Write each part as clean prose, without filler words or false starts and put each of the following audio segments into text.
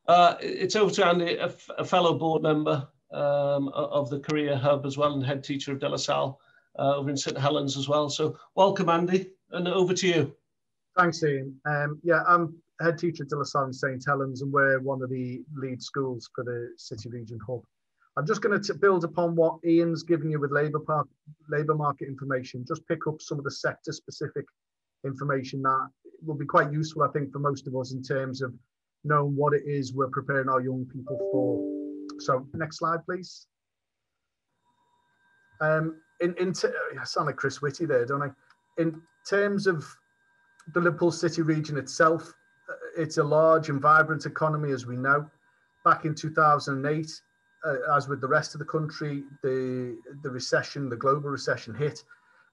It's over to Andy, a fellow board member of the Career Hub as well, and head teacher of De La Salle over in St Helens as well. So welcome, Andy, and over to you. Thanks, Ian. Yeah, I'm head teacher at De La Salle in St Helens, and we're one of the lead schools for the City Region Hub. I'm just going to build upon what Ian's given you with labour market information, just pick up some of the sector-specific information that will be quite useful, I think, for most of us in terms of knowing what it is we're preparing our young people for. So next slide, please. I sound like Chris Whitty there, don't I? In terms of the Liverpool City region itself, it's a large and vibrant economy, as we know. Back in 2008, as with the rest of the country, the recession, the global recession hit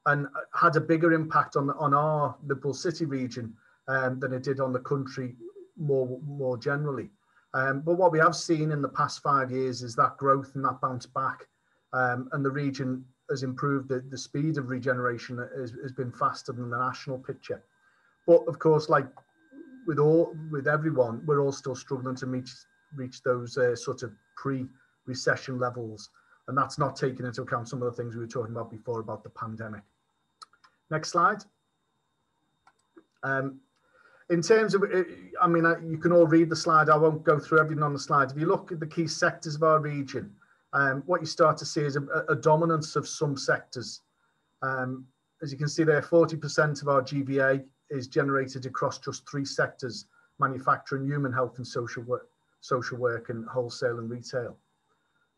and had a bigger impact on our Liverpool City region than it did on the country more generally. But what we have seen in the past 5 years is that growth and that bounce back, and the region has improved. The speed of regeneration has been faster than the national picture. But of course, like with everyone, we're all still struggling to reach those sort of pre-recession levels, and that's not taking into account some of the things we were talking about before about the pandemic. Next slide. In terms of, I mean, you can all read the slide. I won't go through everything on the slide. If you look at the key sectors of our region, what you start to see is a dominance of some sectors. As you can see there, 40% of our GVA is generated across just 3 sectors: manufacturing, human health and social work, and wholesale and retail.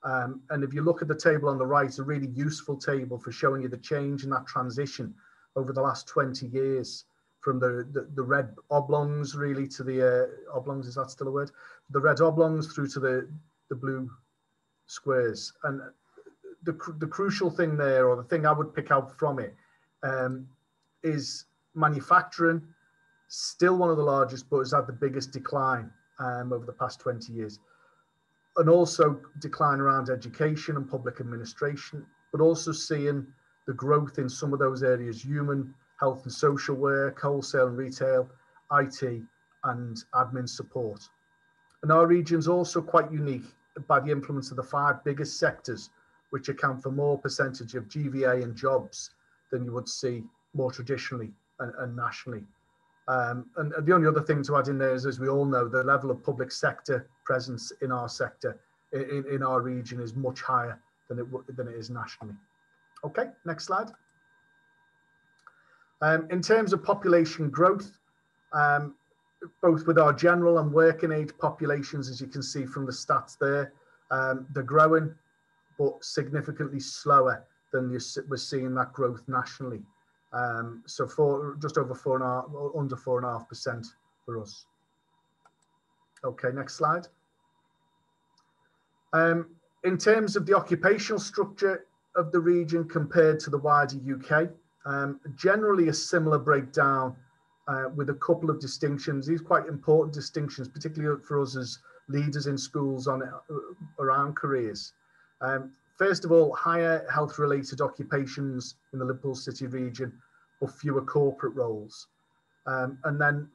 And if you look at the table on the right, it's a really useful table for showing you the change in that transition over the last 20 years, from the red oblongs really to the oblongs, is that still a word? The red oblongs through to the blue squares. And the crucial thing there, or the thing I would pick out from it, is manufacturing, still one of the largest, but has had the biggest decline over the past 20 years. And also decline around education and public administration, but also seeing the growth in some of those areas: human health and social work, wholesale and retail, IT, and admin support. And our region's also quite unique by the influence of the 5 biggest sectors, which account for more percentage of GVA and jobs than you would see more traditionally and nationally. And the only other thing to add in there is, as we all know, the level of public sector presence in our sector, in our region, is much higher than it is nationally. Okay, next slide. In terms of population growth, both with our general and working age populations, as you can see from the stats there, they're growing, but significantly slower than we're seeing that growth nationally. So just over under 4.5% for us. Okay, next slide. In terms of the occupational structure of the region compared to the wider UK, generally a similar breakdown, with a couple of distinctions. These are quite important distinctions, particularly for us as leaders in schools around careers. First of all, higher health-related occupations in the Liverpool City region, or fewer corporate roles. And then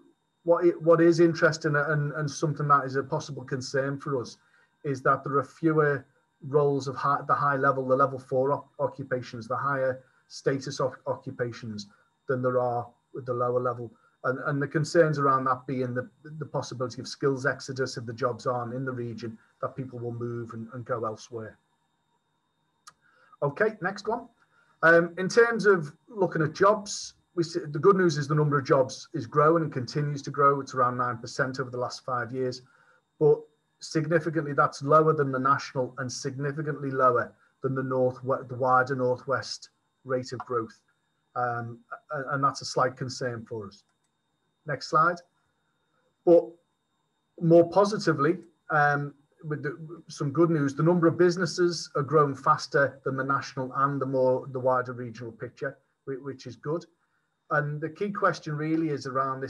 what is interesting and something that is a possible concern for us is that there are fewer roles of the high level, the level 4 occupations, the higher status occupations, than there are with the lower level. And the concerns around that being the possibility of skills exodus if the jobs aren't in the region, that people will move and go elsewhere. Okay, next one. In terms of looking at jobs, we see the good news is the number of jobs is growing and continues to grow. It's around 9% over the last 5 years, but significantly that's lower than the national and significantly lower than the wider Northwest rate of growth. And that's a slight concern for us. Next slide. But more positively, with some good news, the number of businesses are growing faster than the national and the wider regional picture, which is good. And the key question really is around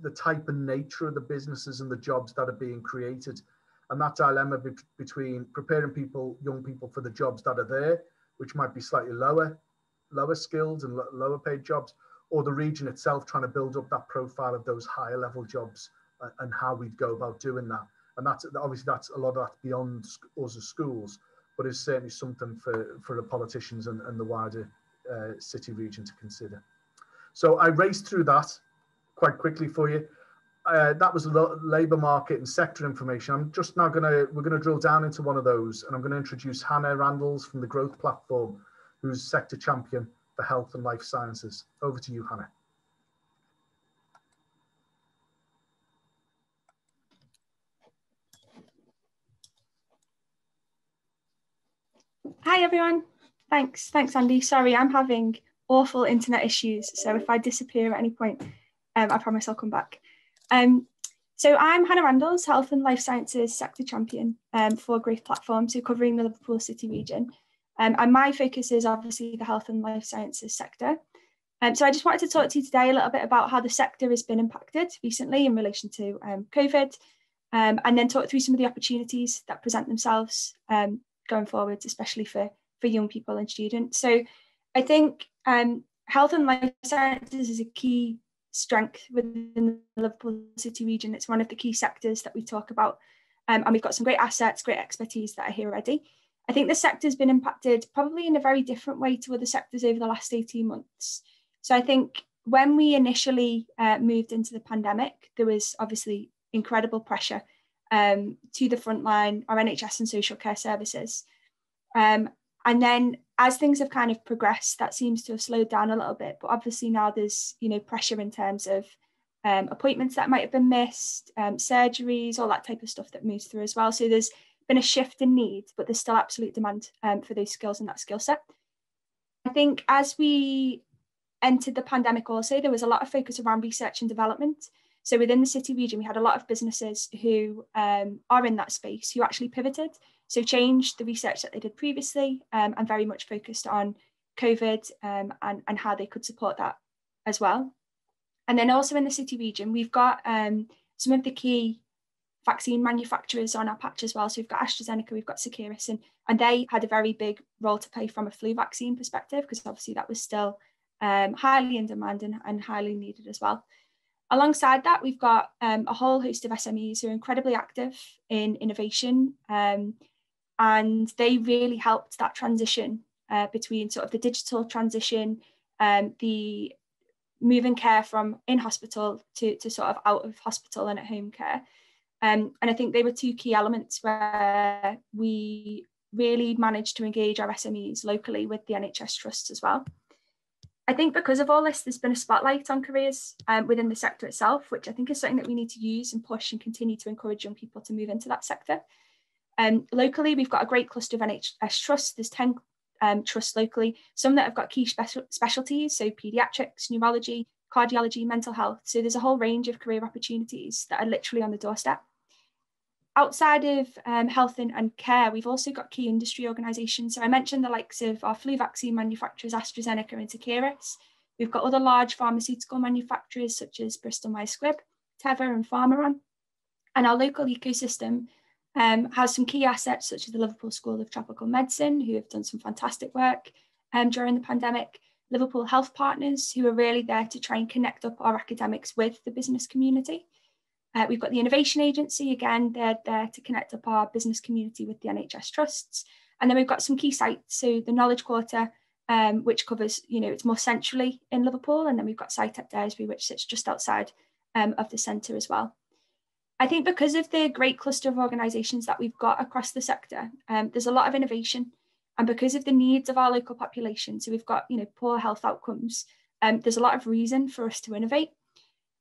the type and nature of the businesses and the jobs that are being created. And that dilemma between preparing young people for the jobs that are there, which might be slightly lower skilled and lower paid jobs, or the region itself trying to build up that profile of those higher level jobs, and how we'd go about doing that. And that's obviously that's a lot of that beyond us as schools, but it's certainly something for the politicians and the wider city region to consider. So I raced through that quite quickly for you. That was labour market and sector information. I'm just now we're gonna drill down into one of those, and I'm going to introduce Hannah Randalls from the Growth Platform, who's sector champion for health and life sciences. Over to you, Hannah. Hi everyone. Thanks, Andy. Sorry, I'm having awful internet issues, so if I disappear at any point, I promise I'll come back. So I'm Hannah Randalls, Health and Life Sciences Sector Champion for Growth Platform, so covering the Liverpool City region. And my focus is obviously the health and life sciences sector. So I just wanted to talk to you today a little bit about how the sector has been impacted recently in relation to COVID, and then talk through some of the opportunities that present themselves going forwards, especially for young people and students. So I think health and life sciences is a key strength within the Liverpool City region. It's one of the key sectors that we talk about, and we've got some great assets, great expertise that are here already. I think the sector's been impacted probably in a very different way to other sectors over the last 18 months. So I think when we initially moved into the pandemic, there was obviously incredible pressure to the front line, our NHS and social care services. And then as things have kind of progressed, that seems to have slowed down a little bit. But obviously now there's, pressure in terms of appointments that might have been missed, surgeries, all that type of stuff that moves through as well. So there's been a shift in need, but there's still absolute demand for those skills and that skill set. I think as we entered the pandemic also, there was a lot of focus around research and development. So within the city region, we had a lot of businesses who are in that space who actually pivoted. So changed the research that they did previously and very much focused on COVID and how they could support that as well. And then also in the city region, we've got some of the key vaccine manufacturers on our patch as well. So we've got AstraZeneca, we've got Seqirus, and they had a very big role to play from a flu vaccine perspective, because obviously that was still highly in demand and highly needed as well. Alongside that, we've got a whole host of SMEs who are incredibly active in innovation, and they really helped that transition between sort of the digital transition, the moving care from in hospital to sort of out of hospital and at home care. And I think they were two key elements where we really managed to engage our SMEs locally with the NHS trusts as well. I think because of all this, there's been a spotlight on careers within the sector itself, which I think is something that we need to use and push and continue to encourage young people to move into that sector. Locally, we've got a great cluster of NHS trusts. There's 10 trusts locally, some that have got key specialties, so paediatrics, neurology, cardiology, mental health. So there's a whole range of career opportunities that are literally on the doorstep. Outside of health and care, we've also got key industry organisations. So I mentioned the likes of our flu vaccine manufacturers, AstraZeneca and Seqirus. We've got other large pharmaceutical manufacturers such as Bristol Myers Squibb, Teva and Pharmaron. And our local ecosystem has some key assets such as the Liverpool School of Tropical Medicine, who have done some fantastic work during the pandemic. Liverpool Health Partners, who are really there to try and connect up our academics with the business community. We've got the Innovation Agency, again, they're there to connect up our business community with the NHS trusts. And then we've got some key sites, so the Knowledge Quarter, which covers, it's more centrally in Liverpool, and then we've got Site at Daresbury, which sits just outside of the centre as well. I think because of the great cluster of organisations that we've got across the sector, there's a lot of innovation, and because of the needs of our local population, so we've got, poor health outcomes, there's a lot of reason for us to innovate.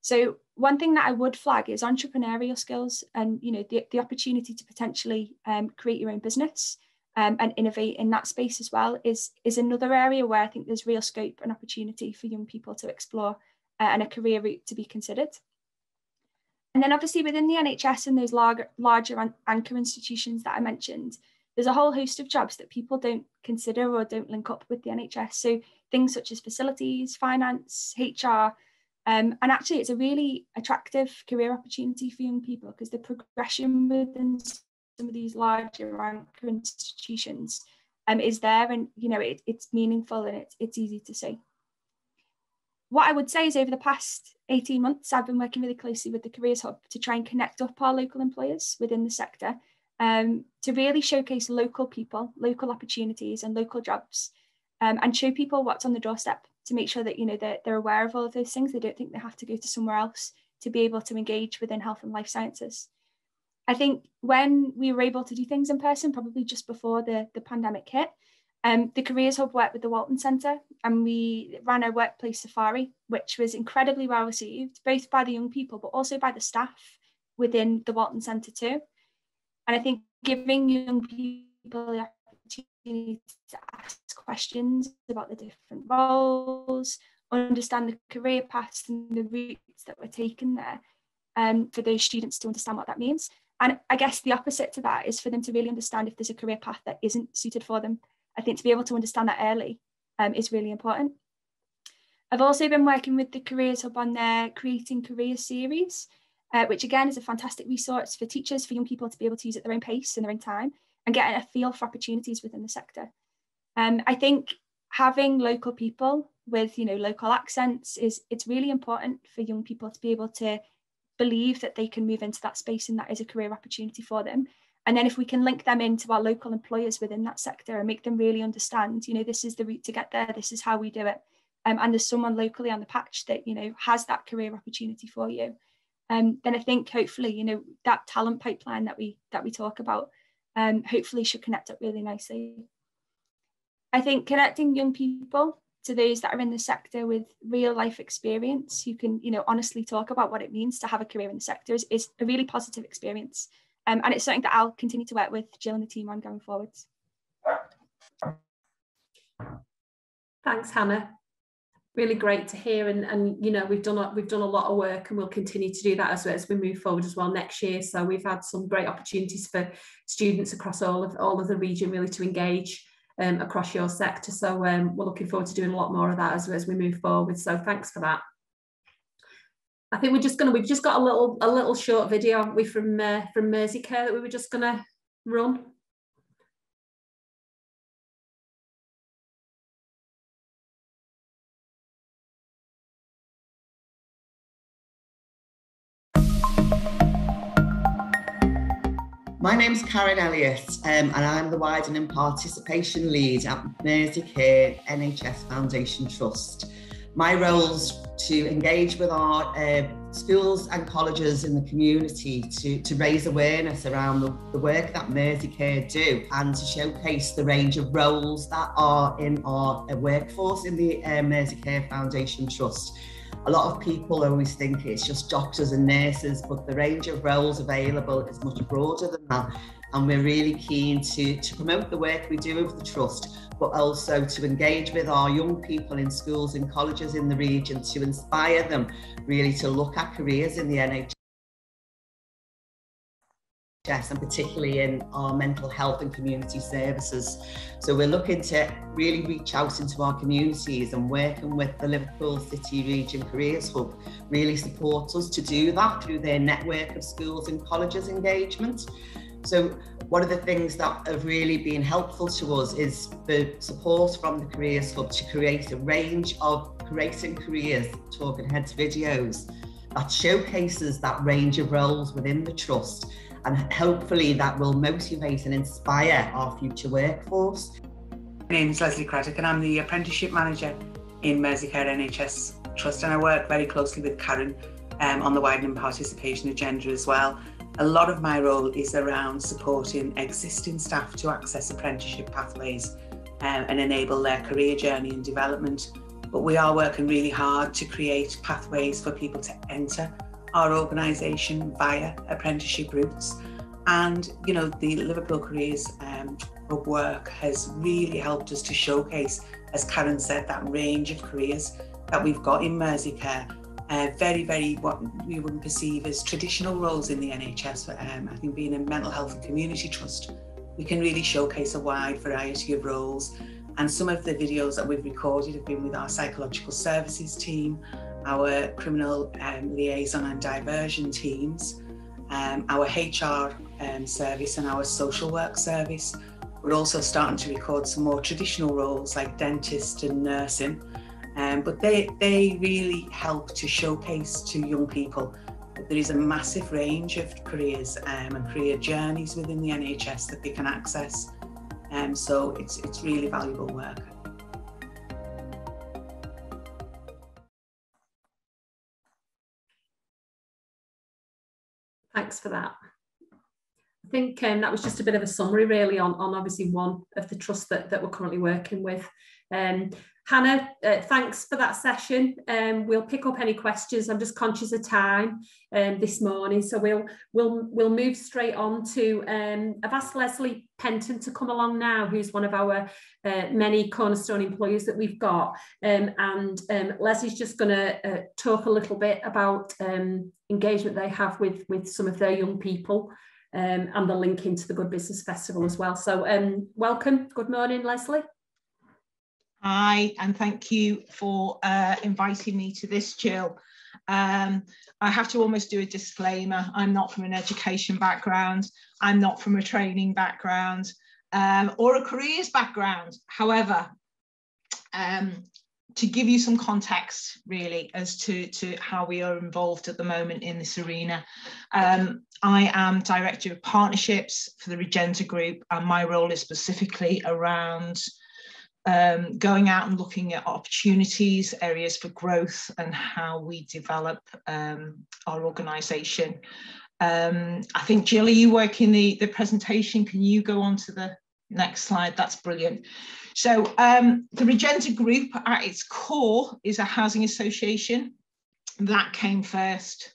So one thing that I would flag is entrepreneurial skills and, the opportunity to potentially create your own business and innovate in that space as well is another area where I think there's real scope and opportunity for young people to explore and a career route to be considered. And then obviously within the NHS and those larger anchor institutions that I mentioned, there's a whole host of jobs that people don't consider or don't link up with the NHS. So things such as facilities, finance, HR, and actually it's a really attractive career opportunity for young people because the progression within some of these larger anchor institutions is there, and it's meaningful and it's easy to see. what I would say is over the past 18 months, I've been working really closely with the Careers Hub to try and connect up our local employers within the sector, to really showcase local people, local opportunities and local jobs, and show people what's on the doorstep, to make sure that, you know, they're aware of all of those things. They don't think they have to go to somewhere else to be able to engage within health and life sciences. I think when we were able to do things in person, probably just before the pandemic hit, the Careers Hub worked with the Walton Centre, and we ran a workplace safari, which was incredibly well received, both by the young people, but also by the staff within the Walton Centre too. And I think giving young people the opportunity to ask questions about the different roles, understand the career paths and the routes that were taken there, for those students to understand what that means. And I guess the opposite to that is for them to really understand if there's a career path that isn't suited for them. I think to be able to understand that early is really important. I've also been working with the Careers Hub on their Creating Careers series, which again is a fantastic resource for teachers, for young people to be able to use at their own pace and their own time and get a feel for opportunities within the sector. I think having local people with, you know, local accents it's really important for young people to be able to believe that they can move into that space and that is a career opportunity for them. And then if we can link them into our local employers within that sector and make them really understand, you know, this is the route to get there, this is how we do it. And there's someone locally on the patch that, you know, has that career opportunity for you. Then I think hopefully, you know, that talent pipeline that we talk about, hopefully should connect up really nicely. I think connecting young people to those that are in the sector with real life experience, who can, you know, honestly talk about what it means to have a career in the sector is a really positive experience. And it's something that I'll continue to work with Jill and the team on going forwards. Thanks, Hannah. Really great to hear, and you know, we've done a lot of work, and we'll continue to do that as we move forward as well next year. So we've had some great opportunities for students across all of the region really to engage across your sector. So we're looking forward to doing a lot more of that as we move forward. So thanks for that. I think we've just got a little short video, haven't we, from Merseycare that we were just gonna run. My name's Karen Elliott, and I'm the Widening Participation Lead at Merseycare NHS Foundation Trust. My role's to engage with our schools and colleges in the community to raise awareness around the work that Merseycare do, and to showcase the range of roles that are in our workforce in the Merseycare Foundation Trust. A lot of people always think it's just doctors and nurses, but the range of roles available is much broader than that. And we're really keen to promote the work we do with the Trust, but also to engage with our young people in schools and colleges in the region to inspire them really to look at careers in the NHS, and particularly in our mental health and community services. So we're looking to really reach out into our communities, and working with the Liverpool City Region Careers Hub really supports us to do that through their network of schools and colleges engagement. So one of the things that have really been helpful to us is the support from the Careers Hub to create a range of Creating Careers talking heads videos that showcases that range of roles within the Trust, and hopefully that will motivate and inspire our future workforce. My name is Leslie Craddock, and I'm the Apprenticeship Manager in Merseycare NHS Trust, and I work very closely with Karen on the widening participation agenda as well. A lot of my role is around supporting existing staff to access apprenticeship pathways and enable their career journey and development. But we are working really hard to create pathways for people to enter our organisation via apprenticeship routes. And you know, the Liverpool Careers Hub work has really helped us to showcase, as Karen said, that range of careers that we've got in Merseycare. Very what we would perceive as traditional roles in the NHS. I think being a mental health and community trust, we can really showcase a wide variety of roles. And some of the videos that we've recorded have been with our psychological services team, our criminal liaison and diversion teams, our HR service and our social work service. We're also starting to record some more traditional roles like dentist and nursing. But they really help to showcase to young people that there is a massive range of careers and career journeys within the NHS that they can access. So it's really valuable work. Thanks for that. I think that was just a bit of a summary really on obviously one of the trusts that we're currently working with. Hannah, thanks for that session. We'll pick up any questions. I'm just conscious of time this morning, so we'll move straight on to. I've asked Leslie Penton to come along now, who's one of our many Cornerstone employees that we've got, and Leslie's just going to talk a little bit about engagement they have with some of their young people, and the link into the Good Business Festival as well. So welcome. Good morning, Leslie. Hi, and thank you for inviting me to this, Jill. I have to almost do a disclaimer. I'm not from an education background. I'm not from a training background or a careers background. However, to give you some context really as to how we are involved at the moment in this arena, I am Director of Partnerships for the Regenta Group, and my role is specifically around going out and looking at opportunities, areas for growth, and how we develop our organisation. I think, Jill, you work in the presentation. Can you go on to the next slide? That's brilliant. So the Regenta Group at its core is a housing association. That came first.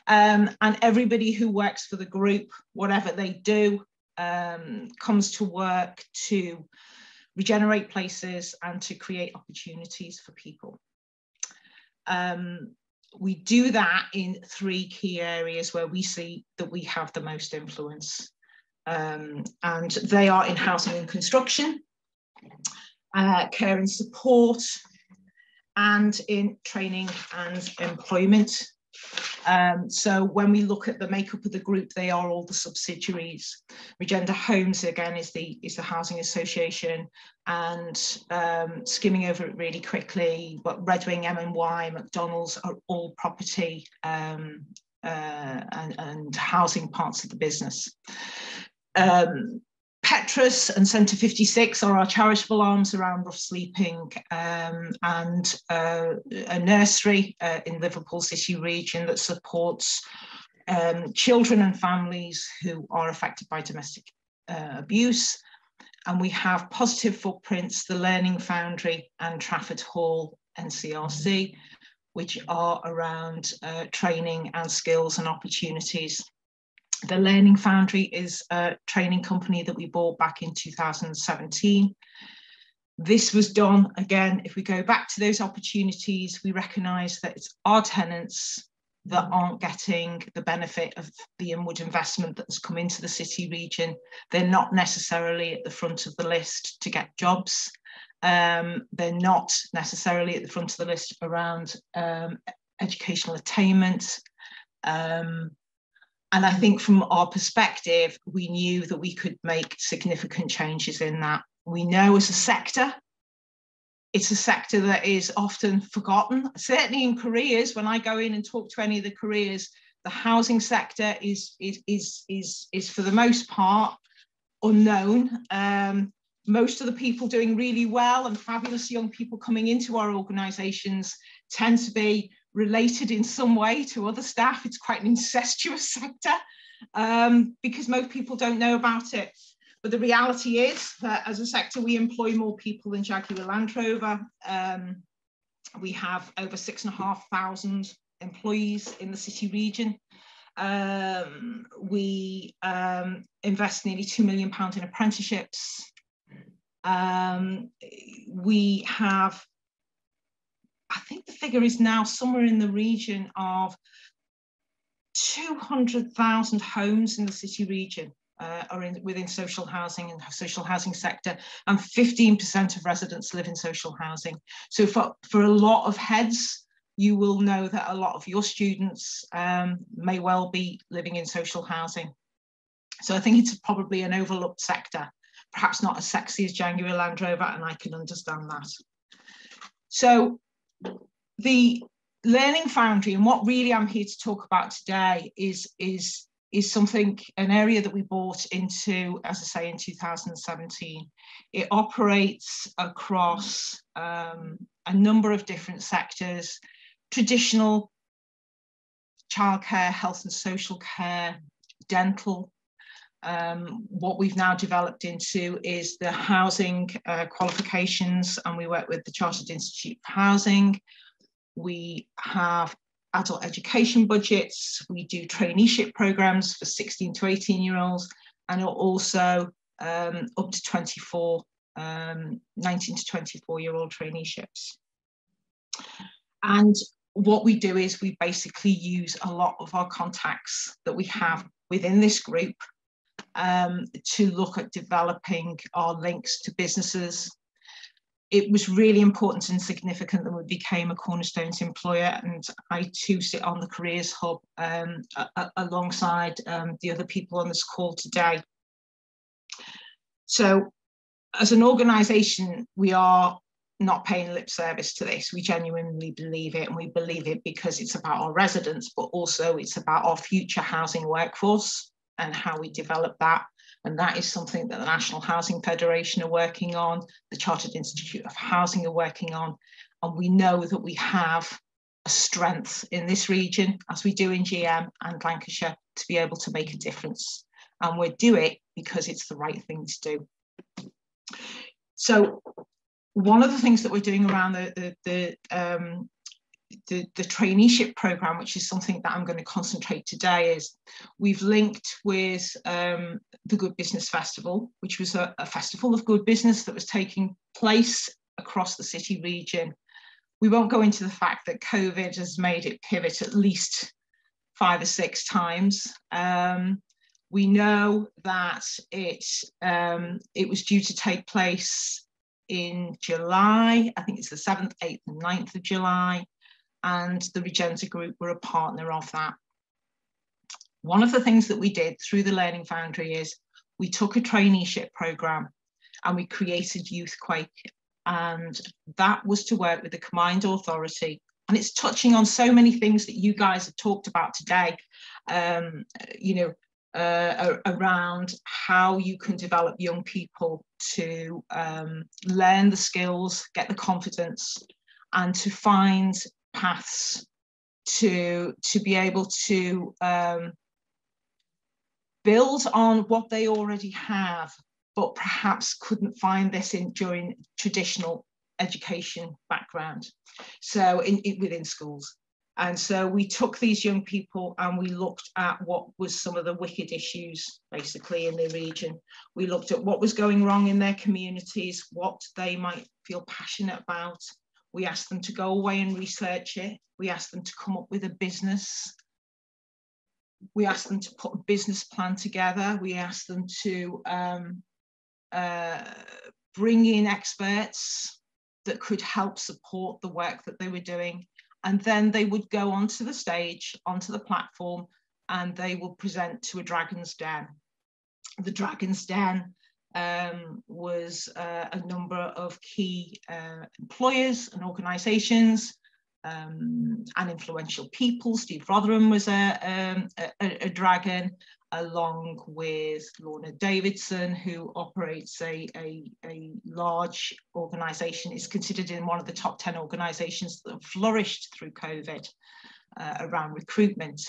And everybody who works for the group, whatever they do, comes to work to regenerate places and to create opportunities for people. We do that in three key areas where we see that we have the most influence. And they are in housing and construction, care and support, and in training and employment. So when we look at the makeup of the group, they are all the subsidiaries. Regenta Homes, again, is the housing association, and skimming over it really quickly, but Red Wing, M&Y, McDonald's are all property and housing parts of the business. Petrus and Centre 56 are our charitable arms around rough sleeping, and a nursery in Liverpool City region that supports children and families who are affected by domestic abuse. And we have Positive Footprints, the Learning Foundry, and Trafford Hall NCRC, which are around training and skills and opportunities. The Learning Foundry is a training company that we bought back in 2017. This was done, again, if we go back to those opportunities, we recognise that it's our tenants that aren't getting the benefit of the inward investment that has come into the city region. They're not necessarily at the front of the list to get jobs. They're not necessarily at the front of the list around educational attainment. And I think from our perspective, we knew that we could make significant changes in that. We know as a sector, it's a sector that is often forgotten. Certainly in careers, when I go in and talk to any of the careers, the housing sector is for the most part unknown. Most of the people doing really well and fabulous young people coming into our organisations tend to be related in some way to other staff. It's quite an incestuous sector because most people don't know about it. But the reality is that as a sector, we employ more people than Jaguar Land Rover. We have over 6,500 employees in the city region. We invest nearly £2 million in apprenticeships. We have, I think the figure is now somewhere in the region of 200,000 homes in the city region are within social housing and social housing sector, and 15% of residents live in social housing. So for a lot of heads, you will know that a lot of your students may well be living in social housing. So I think it's probably an overlooked sector, perhaps not as sexy as Jaguar Land Rover, and I can understand that. So The Learning Foundry, and what really I'm here to talk about today is something, an area that we bought into, as I say, in 2017. It operates across a number of different sectors: traditional childcare, health and social care, dental. What we've now developed into is the housing qualifications, and we work with the Chartered Institute for Housing. We have adult education budgets. We do traineeship programs for 16 to 18-year-olds, and also up to 19 to 24-year-old traineeships. And what we do is we basically use a lot of our contacts that we have within this group to look at developing our links to businesses. It was really important and significant that we became a Cornerstones employer, and I too sit on the Careers Hub alongside the other people on this call today. So as an organisation, we are not paying lip service to this. We genuinely believe it, and we believe it because it's about our residents, but also it's about our future housing workforce and how we develop that. And that is something that the National Housing Federation are working on, the Chartered Institute of Housing are working on, and we know that we have a strength in this region, as we do in GM and Lancashire, to be able to make a difference. And we do it because it's the right thing to do. So one of the things that we're doing around the traineeship program, which is something that I'm going to concentrate today, is we've linked with the Good Business Festival, which was a festival of good business that was taking place across the city region. We won't go into the fact that COVID has made it pivot at least 5 or 6 times. We know that it was due to take place in July. I think it's the 7th, 8th and 9th of July. And the Regenta Group were a partner of that. One of the things that we did through the Learning Foundry is we took a traineeship program and we created Youth Quake. And that was to work with the Combined Authority. And it's touching on so many things that you guys have talked about today, around how you can develop young people to learn the skills, get the confidence, and to find paths to be able to build on what they already have, but perhaps couldn't find this during traditional education background, so within schools. And so we took these young people and we looked at what was some of the wicked issues basically in the region. We looked at what was going wrong in their communities, what they might feel passionate about. We asked them to go away and research it. We asked them to come up with a business. We asked them to put a business plan together. We asked them to bring in experts that could help support the work that they were doing. And then they would go onto the stage, onto the platform, and they will present to a Dragon's Den. The Dragon's Den was a number of key employers and organisations and influential people. Steve Rotherham was a dragon, along with Lorna Davidson, who operates a large organisation. It's considered in one of the top 10 organisations that have flourished through COVID around recruitment.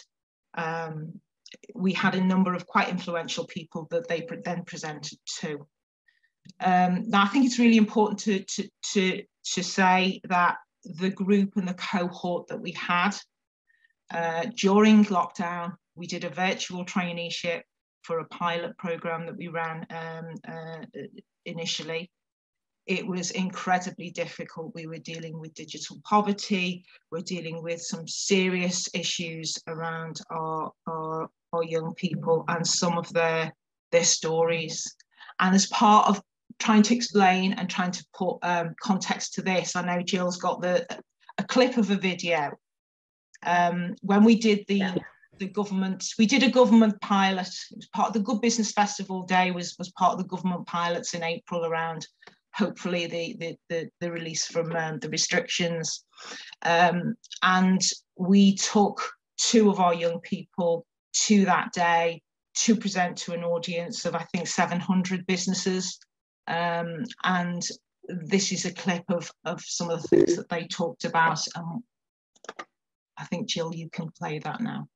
We had a number of quite influential people that they then presented to. Now, I think it's really important to say that the group and the cohort that we had during lockdown, we did a virtual traineeship for a pilot program that we ran initially. It was incredibly difficult. We were dealing with digital poverty. We're dealing with some serious issues around our young people and some of their stories. And as part of trying to explain and trying to put context to this, I know Jill's got a clip of a video. When we did the government, we did a government pilot. It was part of the Good Business Festival Day, was part of the government pilots in April around hopefully the release from the restrictions. And we took 2 of our young people to that day to present to an audience of, I think, 700 businesses. And this is a clip of some of the things that they talked about. I think, Jill, you can play that now.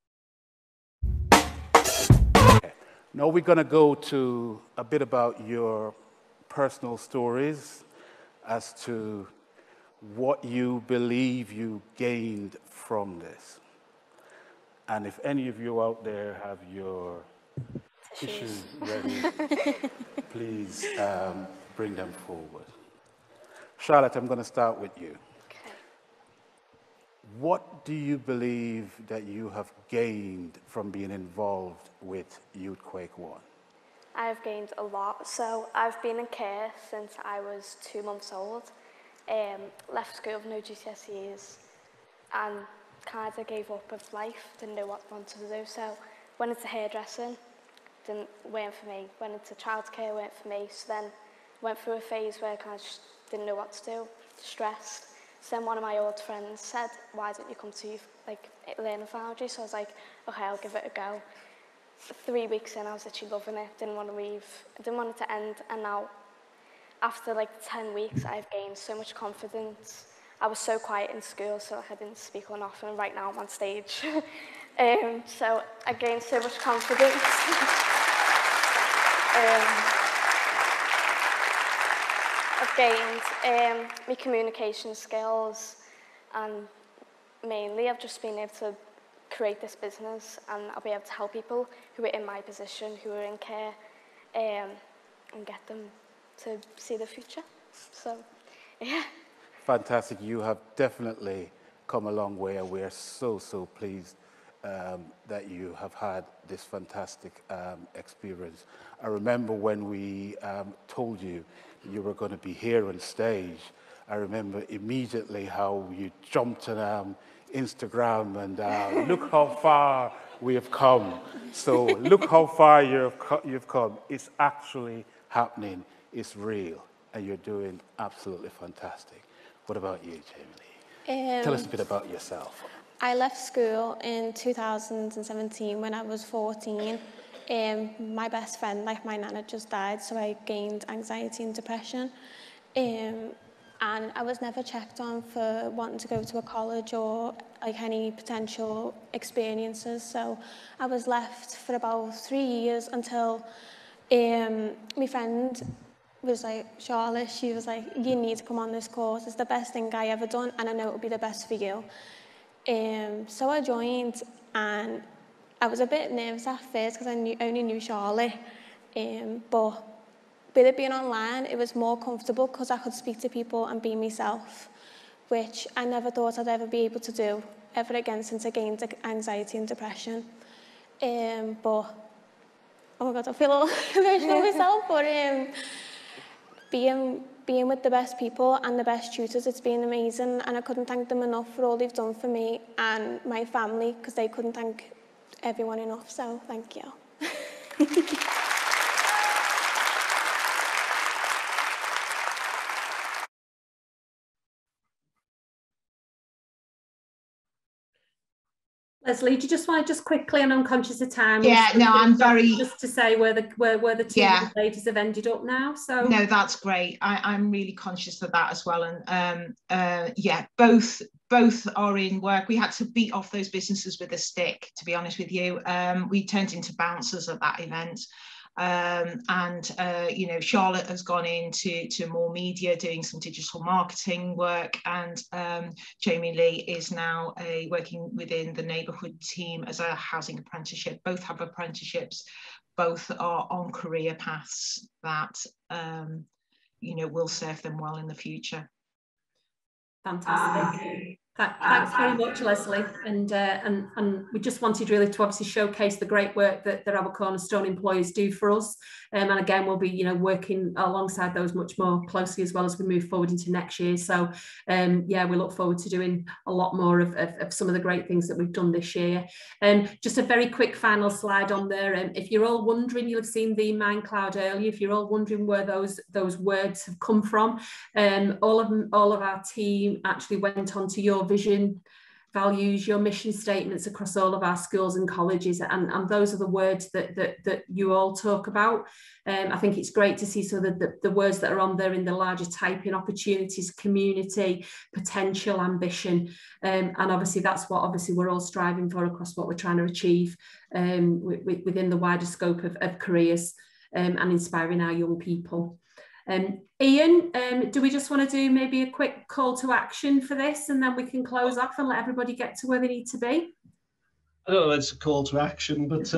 Okay. Now we're going to go to a bit about your personal stories as to what you believe you gained from this. And if any of you out there have your tissues ready, please bring them forward. Charlotte, I'm going to start with you. Okay. What do you believe that you have gained from being involved with Youth Quake 1? I've gained a lot. So I've been in care since I was 2 months old. Left school with no GCSEs and kind of gave up of life, didn't know what I wanted to do. So went into hairdressing, weren't for me. Went into childcare, weren't for me. So then went through a phase where I kind of just didn't know what to do, stressed. So then one of my old friends said, why don't you come to learn Foundry? So I was like, okay, I'll give it a go. 3 weeks in, I was actually loving it, didn't want to leave, I didn't want it to end, and now, after 10 weeks, I've gained so much confidence. I was so quiet in school, so I didn't speak on often, and right now I'm on stage. So I gained so much confidence. I've gained my communication skills, and mainly I've just been able to create this business, and I'll be able to help people who are in my position, who are in care, and get them to see the future. So, yeah. Fantastic. You have definitely come a long way, and we're so pleased that you have had this fantastic experience. I remember when we told you you were going to be here on stage, I remember immediately how you jumped on Instagram and look how far we have come. So look how far you've come. It's actually happening. It's real. And you're doing absolutely fantastic. What about you, Jamie Lee? Tell us a bit about yourself. I left school in 2017 when I was 14. My best friend, my nana, just died, so I gained anxiety and depression. And I was never checked on for wanting to go to a college or any potential experiences. So I was left for about 3 years until my friend was like, Charlotte, she was like, you need to come on this course. It's the best thing I ever done, and I know it'll be the best for you. So I joined, and I was a bit nervous at first because I only knew Charlotte. But with it being online, it was more comfortable because I could speak to people and be myself, which I never thought I'd ever be able to do ever again since I gained anxiety and depression. But, oh my God, I feel all emotional myself, but being with the best people and the best tutors, it's been amazing, and I couldn't thank them enough for all they've done for me and my family, because they couldn't thank everyone enough, so thank you. Leslie, do you just want to quickly, and I'm conscious of time. Yeah, no, I'm very... Just to say where the two ladies have ended up now. So no, that's great. I'm really conscious of that as well. And yeah, both are in work. We had to beat off those businesses with a stick, to be honest with you. We turned into bouncers at that event. You know, Charlotte has gone into more media, doing some digital marketing work, and Jamie Lee is now working within the neighbourhood team as a housing apprenticeship. Both have apprenticeships, both are on career paths that you know, will serve them well in the future. Fantastic. Thanks very much, Leslie. And we just wanted really to obviously showcase the great work that our Cornerstone employees do for us. And again, we'll be, working alongside those much more closely as well as we move forward into next year. So yeah, we look forward to doing a lot more of some of the great things that we've done this year. Just a very quick final slide on there. If you're all wondering, you'll have seen the Mind Cloud earlier. If you're all wondering where those words have come from, all of our team actually went on to your vision, values, your mission statements across all of our schools and colleges, and those are the words that you all talk about. I think it's great to see so that the words that are on there in the larger typing: opportunities, community, potential, ambition, and obviously that's what we're all striving for across what we're trying to achieve within the wider scope of careers and inspiring our young people. Ian, do we just want to do maybe a quick call to action for this, and then we can close off and let everybody get to where they need to be? I don't know if it's a call to action, but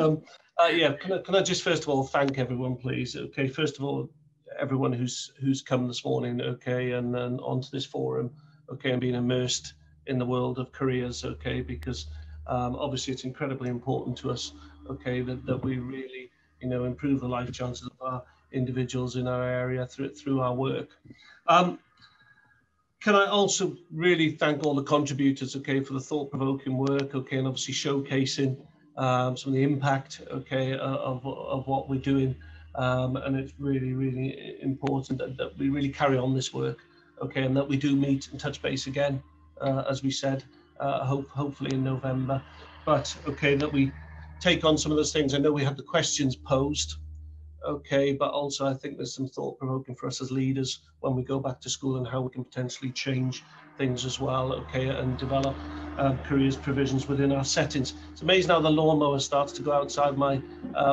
yeah, can I just first of all thank everyone, please? Okay, first of all, everyone who's come this morning, okay, and then onto this forum, okay, and being immersed in the world of careers, okay, because obviously it's incredibly important to us, okay, that we really, improve the life chances of our individuals in our area through our work. Can I also really thank all the contributors, okay, for the thought-provoking work, okay, and obviously showcasing some of the impact, okay, of what we're doing, and it's really, really important that we really carry on this work, okay, and that we do meet and touch base again, as we said, hopefully in November, but okay, that we take on some of those things. I know we have the questions posed, okay, but also I think there's some thought-provoking for us as leaders when we go back to school and how we can potentially change things as well, okay, and develop careers provisions within our settings. It's amazing how the lawnmower starts to go outside my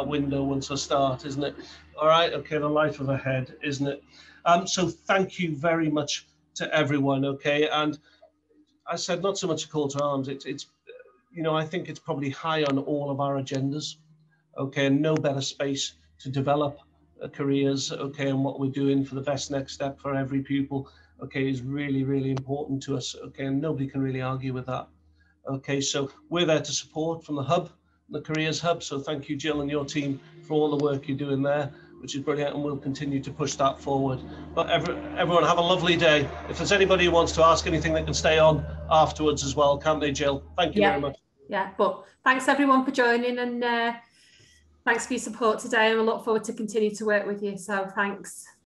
window once I start, isn't it? All right, okay, the life of a head, isn't it? So thank you very much to everyone, okay, and I said not so much a call to arms, it's I think it's probably high on all of our agendas, okay, and no better space to develop careers, okay, and what we're doing for the best next step for every pupil, okay, is really, really important to us, okay, and nobody can really argue with that, okay. So we're there to support from the hub, the Careers Hub, so thank you, Jill, and your team for all the work you're doing there, which is brilliant, and we'll continue to push that forward. But everyone have a lovely day. If there's anybody who wants to ask anything, they can stay on afterwards as well, can't they, Jill? Thank you very much. Yeah, but thanks everyone for joining, and thanks for your support today, and we look forward to continue to work with you. So thanks.